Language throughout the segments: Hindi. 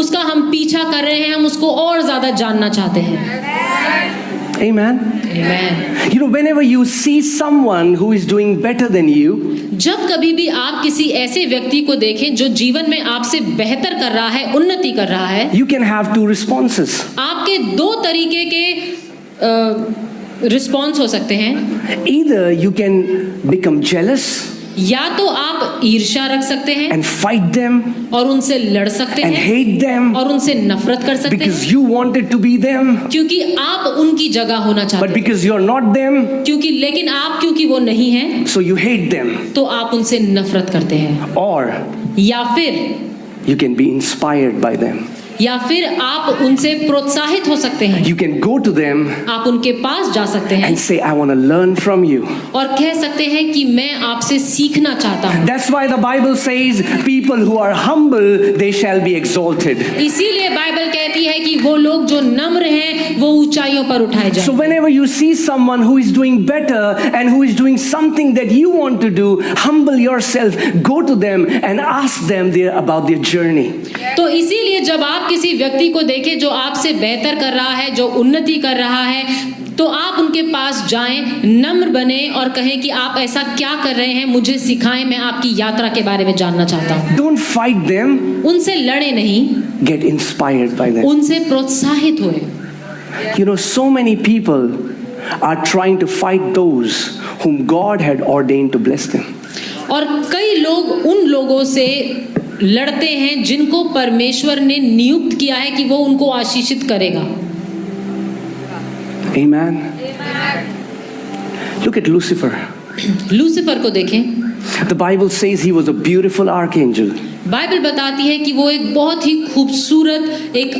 उसका हम पीछा कर रहे हैं, हम उसको और ज्यादा जानना चाहते हैं। Amen. Amen. You know, whenever you see someone who is doing better than you, जब कभी भी आप किसी ऐसे व्यक्ति को देखें जो जीवन में आपसे बेहतर कर रहा है, उन्नति कर रहा है, you can have two responses. आपके दो तरीके के रिस्पॉन्स हो सकते हैं। Either you can become jealous या तो आप ईर्ष्या रख सकते हैं and fight them और उनसे लड़ सकते and हैं hate them और उनसे नफरत कर सकते because हैं you wanted to be them, क्योंकि आप उनकी जगह होना but चाहते हैं, because you're not them, लेकिन आप क्योंकि वो नहीं हैं so you hate them. तो आप उनसे नफरत करते हैं। Or या फिर you can be inspired by them. आप उनसे प्रोत्साहित हो सकते हैं, You can go to them आप उनके पास जा सकते हैं and say, I want to learn from you. और कह सकते हैं कि मैं आपसे सीखना चाहता हूँ। That's why the Bible says, people who are humble, they shall be exalted. इसीलिए बाइबल कहती है कि वो लोग जो नम्र हैं वो ऊंचाइयों पर उठाए So जाएं। whenever you see someone who is doing better and who is doing something that you want to do, humble yourself, go to them and ask them about their journey. तो इसीलिए जब आप किसी व्यक्ति को देखें जो आपसे बेहतर कर रहा है, जो उन्नति कर रहा है, तो आप उनके पास जाएं, नम्र बने और कहें कि आप ऐसा क्या कर रहे हैं, मुझे सिखाएं, मैं आपकी यात्रा के बारे में जानना चाहता हूँ। Don't fight them. उनसे लड़े नहीं, Get inspired by them. उनसे प्रोत्साहित होए। You know, so many people are trying to fight those whom God had ordained to bless them. और कई लोग उन लोगों से लड़ते हैं जिनको परमेश्वर ने नियुक्त किया है कि वो उनको आशीषित करेगा। Amen. Look at Lucifer. Lucifer को देखें, The Bible says he was a beautiful archangel. Bible बताती है कि वो एक बहुत ही खूबसूरत एक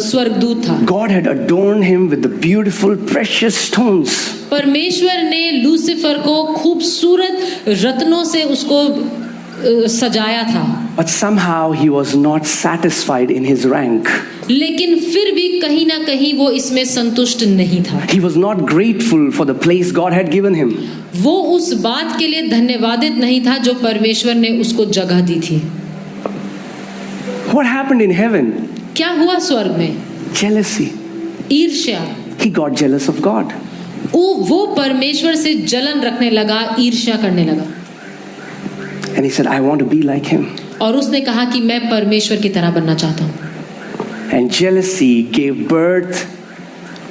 स्वर्गदूत था। God had adorned him with the beautiful precious stones. परमेश्वर ने लूसीफर को खूबसूरत रत्नों से उसको सजाया था, But somehow he was not satisfied in his rank. लेकिन फिर भी कहीं ना कहीं वो इसमें संतुष्ट नहीं था। He was not grateful for the place God had given him. वो उस बात के लिए धन्यवादित नहीं था जो परमेश्वर ने उसको जगह दी थी। What happened in heaven? क्या हुआ स्वर्ग में? Jealousy. ईर्ष्या। He got jealous of God. वो परमेश्वर से जलन रखने लगा, ईर्ष्या करने लगा। And he said, I want to be like him. और उसने कहा कि मैं परमेश्वर की तरह बनना चाहता हूँ। And jealousy gave birth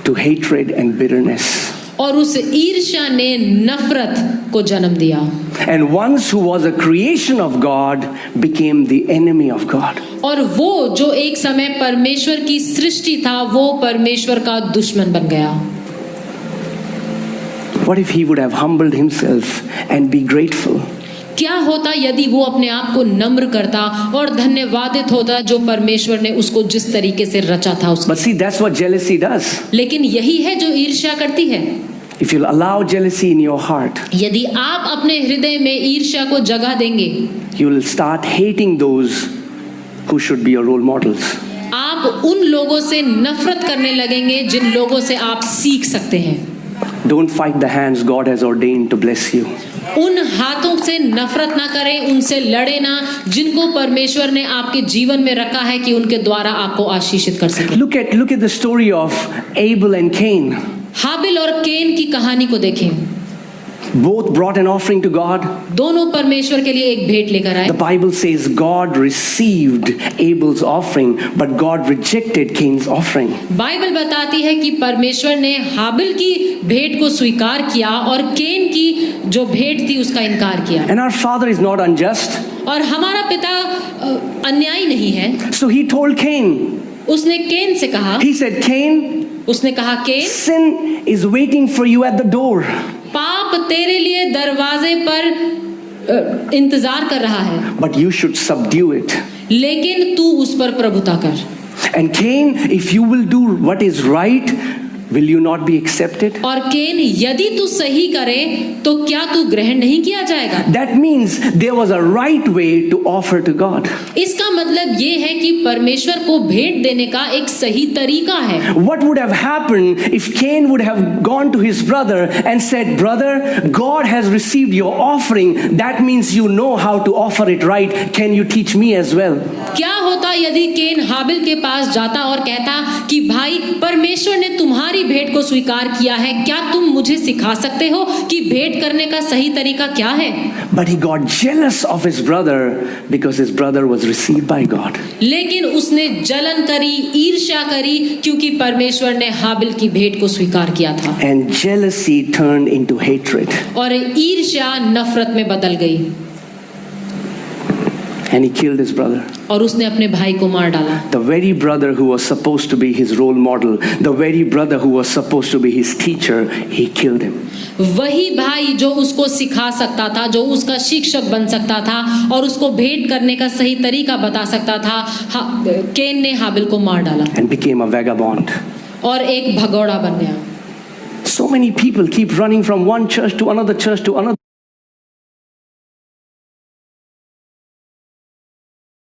to hatred and bitterness. और उस ईर्ष्या ने नफरत को जन्म दिया। And once who was a creation of God became the enemy of God. और वो जो एक समय परमेश्वर की सृष्टि था, वो परमेश्वर का दुश्मन बन गया। What if he would have humbled himself and be grateful? क्या होता यदि वो अपने आप को नम्र करता और धन्यवादित होता जो परमेश्वर ने उसको जिस तरीके से रचा था उसको। But see, that's what jealousy does. लेकिन यही है जो ईर्ष्या करती है। If you'll allow jealousy in your heart, यदि आप अपने हृदय में ईर्ष्या को जगह देंगे, you will start hating those who should be your role models. आप उन लोगों से नफरत करने लगेंगे जिन लोगों से आप सीख सकते हैं। Don't fight the hands God has ordained to bless you. उन हाथों से नफरत ना करें, उनसे लड़े ना जिनको परमेश्वर ने आपके जीवन में रखा है कि उनके द्वारा आपको आशीषित कर सके। Look at the story of Abel and Cain. हाबिल और केन की कहानी को देखें। Both brought an offering to God. दोनों परमेश्वर के लिए एक भेंट लेकर आए। The Bible says God received Abel's offering, but God rejected Cain's offering. Bible बताती है कि परमेश्वर ने हाबिल की भेंट को स्वीकार किया और केन की जो भेंट थी उसका इनकार किया। And our Father is not unjust. और हमारा पिता अन्यायी नहीं है। So he told Cain. उसने केन से कहा, He said, Cain, उसने कहा केन, sin is waiting for you at the door. पाप तेरे लिए दरवाजे पर इंतजार कर रहा है, But you should subdue it. लेकिन तू उस पर प्रभुता कर। And Cain, if you will do what is right, will you not be accepted? और केन, यदि तू सही करे तो क्या तू ग्रहण नहीं किया जाएगा? That means there was a right way to offer to God. इसका मतलब ये है कि परमेश्वर को भेंट देने का एक सही तरीका है। What would have happened if Cain would have gone to his brother and said, "Brother, God has received your offering. That means you know how to offer it right. Can you teach me as well?" क्या होता यदि केन हाबिल के पास जाता और कहता कि भाई, परमेश्वर ने तुम्हारी भेंट को स्वीकार किया है, क्या तुम मुझे सिखा सकते हो कि भेंट करने का सही तरीका क्या है? But he got jealous of his brother because his brother was received by God. लेकिन उसने जलन करी, ईर्ष्या करी, क्योंकि परमेश्वर ने हाबिल की भेंट को स्वीकार किया था। And jealousy turned into hatred. और ईर्ष्या नफरत में बदल गई And he killed his brother. और उसने अपने भाई को मार डाला। The very brother who was supposed to be his role model, the very brother who was supposed to be his teacher, he killed him. वही भाई जो उसको सिखा सकता था, जो उसका शिक्षक बन सकता था और उसको भेंट करने का सही तरीका बता सकता था, केन ने हाबिल को मार डाला And became a vagabond. और एक भगौड़ा बन गया। So many people keep running from one church to another church to another.